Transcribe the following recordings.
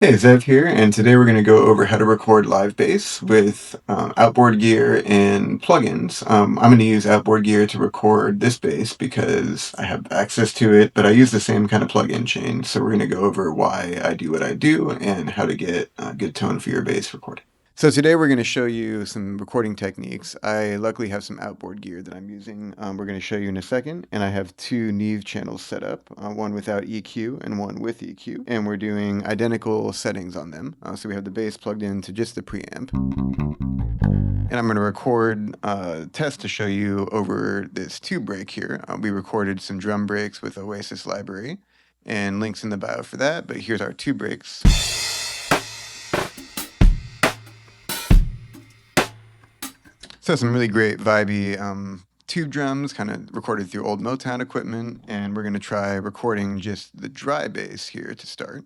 Hey, Zev here, and today we're going to go over how to record live bass with outboard gear and plugins. I'm going to use outboard gear to record this bass because I have access to it, but I use the same kind of plugin chain. So we're going to go over why I do what I do and how to get a good tone for your bass recording. So today we're going to show you some recording techniques. I luckily have some outboard gear that I'm using. We're going to show you in a second, and I have two Neve channels set up, one without EQ and one with EQ, and we're doing identical settings on them. So we have the bass plugged into just the preamp, and I'm going to record a test to show you over this tube break here. We recorded some drum breaks with Oasis Library, and links in the bio for that, but here's our tube breaks. So some really great vibey tube drums, kind of recorded through old Motown equipment, and we're going to try recording just the dry bass here to start.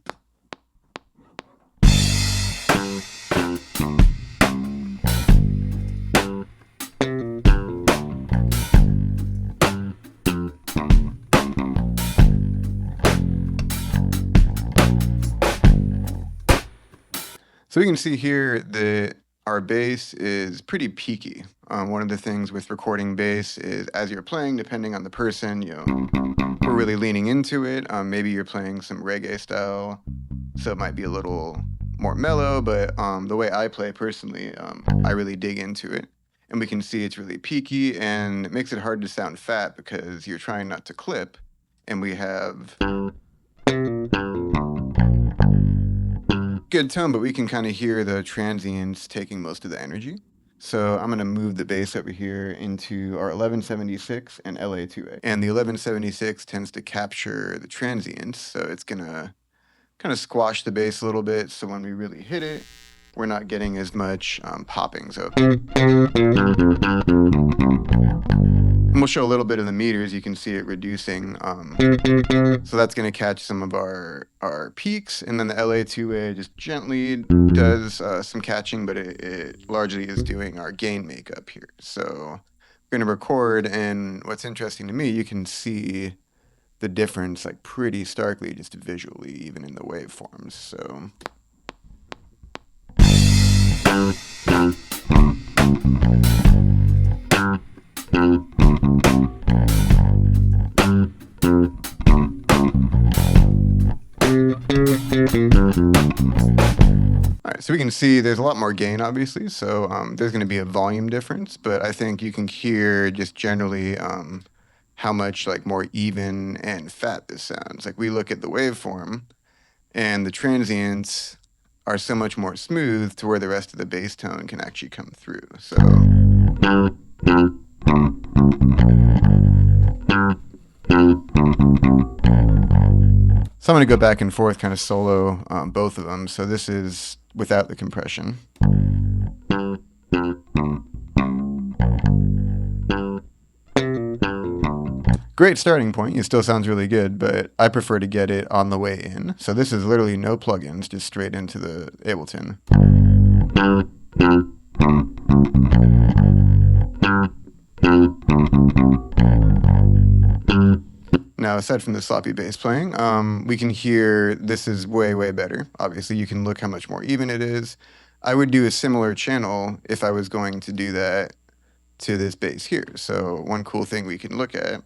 So we can see here that our bass is pretty peaky. One of the things with recording bass is as you're playing, depending on the person, we're really leaning into it. Maybe you're playing some reggae style, so it might be a little more mellow, but the way I play personally, I really dig into it. And we can see it's really peaky, and it makes it hard to sound fat because you're trying not to clip. And we have good tone, but we can kind of hear the transients taking most of the energy. So I'm going to move the bass over here into our 1176 and LA2A. And the 1176 tends to capture the transients, so it's going to kind of squash the bass a little bit, so when we really hit it, we're not getting as much popping. So, and we'll show a little bit of the meters. You can see it reducing. So that's going to catch some of our peaks, and then the LA2A just gently does some catching, but it largely is doing our gain makeup here. So we're going to record, and what's interesting to me, you can see the difference like pretty starkly just visually, even in the waveforms. So all right, so we can see there's a lot more gain, obviously, so there's going to be a volume difference, but I think you can hear just generally how much like more even and fat this sounds. Like we look at the waveform, and the transients are so much more smooth to where the rest of the bass tone can actually come through. So I'm going to go back and forth kind of solo both of them. So this is without the compression. Great starting point. It still sounds really good, but I prefer to get it on the way in. So this is literally no plugins, just straight into the Ableton. Now, aside from the sloppy bass playing, we can hear this is way, way better. Obviously, you can look how much more even it is. I would do a similar channel if I was going to do that to this bass here. So one cool thing we can look at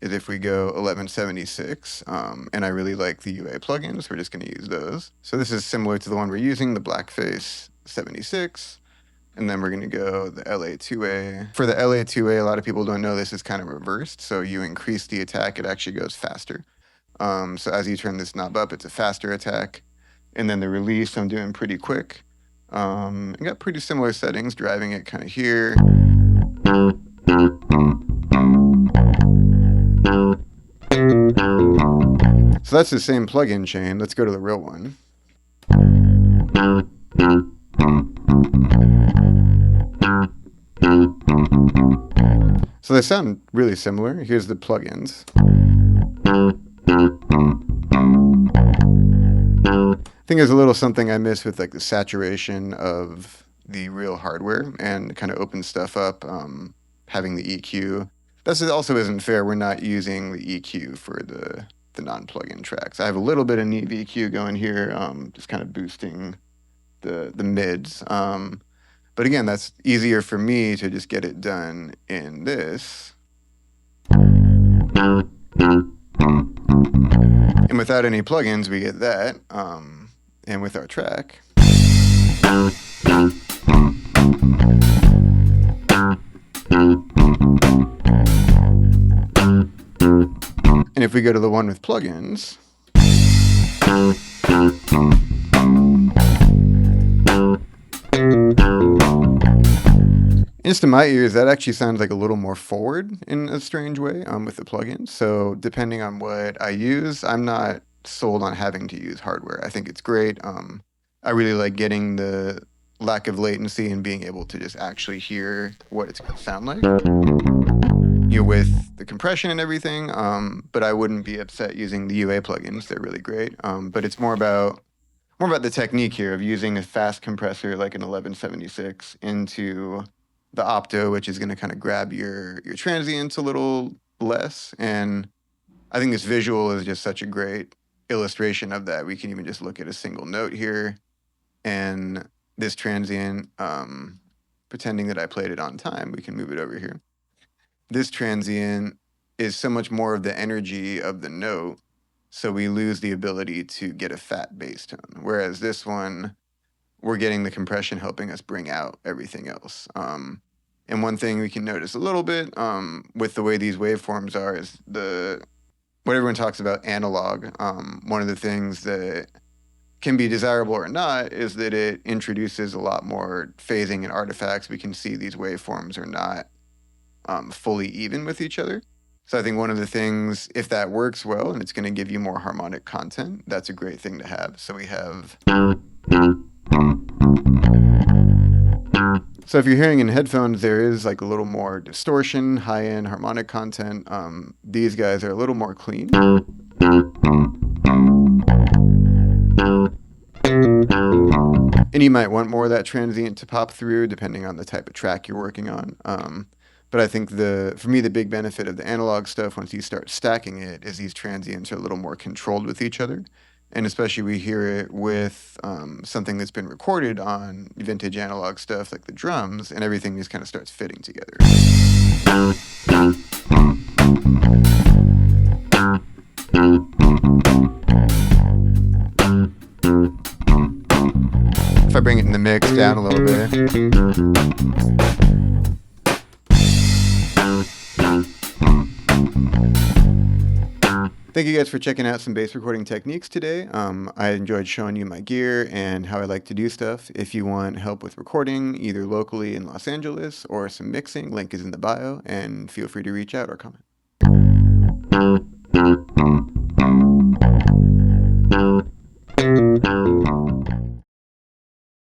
is if we go 1176, and I really like the UA plugins, we're just going to use those. So this is similar to the one we're using, the Blackface 76. And then we're going to go the LA2A. For the LA2A, a lot of people don't know this is kind of reversed. So you increase the attack, it actually goes faster. So as you turn this knob up, it's a faster attack. And then the release, I'm doing pretty quick. I got pretty similar settings, driving it kind of here. So that's the same plugin chain. Let's go to the real one. So they sound really similar. Here's the plugins. I think there's a little something I miss with like the saturation of the real hardware and kind of opens stuff up, having the EQ. This also isn't fair. We're not using the EQ for the the non-plugin tracks. I have a little bit of neat VQ going here, just kind of boosting the mids. But again, that's easier for me to just get it done in this. And without any plugins, we get that. And with our track. And if we go to the one with plugins, just to my ears, that actually sounds like a little more forward in a strange way with the plugins. So depending on what I use, I'm not sold on having to use hardware. I think it's great. I really like getting the lack of latency and being able to just actually hear what it's going to sound like, with the compression and everything. But I wouldn't be upset using the UA plugins. They're really great. But it's more about the technique here of using a fast compressor like an 1176 into the opto, which is going to kind of grab your transients a little less. And I think this visual is just such a great illustration of that. We can even just look at a single note here, and this transient, pretending that I played it on time, we can move it over here. This transient is so much more of the energy of the note, so we lose the ability to get a fat bass tone. Whereas this one, we're getting the compression helping us bring out everything else. And one thing we can notice a little bit with the way these waveforms are is what everyone talks about analog. One of the things that can be desirable or not is that it introduces a lot more phasing and artifacts. We can see these waveforms are not fully even with each other. So I think one of the things, if that works well and it's going to give you more harmonic content, that's a great thing to have. So we have... So if you're hearing in headphones, there is like a little more distortion, high-end harmonic content. These guys are a little more clean. And you might want more of that transient to pop through depending on the type of track you're working on. But I think for me, the big benefit of the analog stuff, once you start stacking it, is these transients are a little more controlled with each other. And especially we hear it with something that's been recorded on vintage analog stuff like the drums, and everything just kind of starts fitting together. If I bring it in the mix down a little bit. Thank you guys for checking out some bass recording techniques today. I enjoyed showing you my gear and how I like to do stuff. If you want help with recording, either locally in Los Angeles or some mixing, link is in the bio, and feel free to reach out or comment.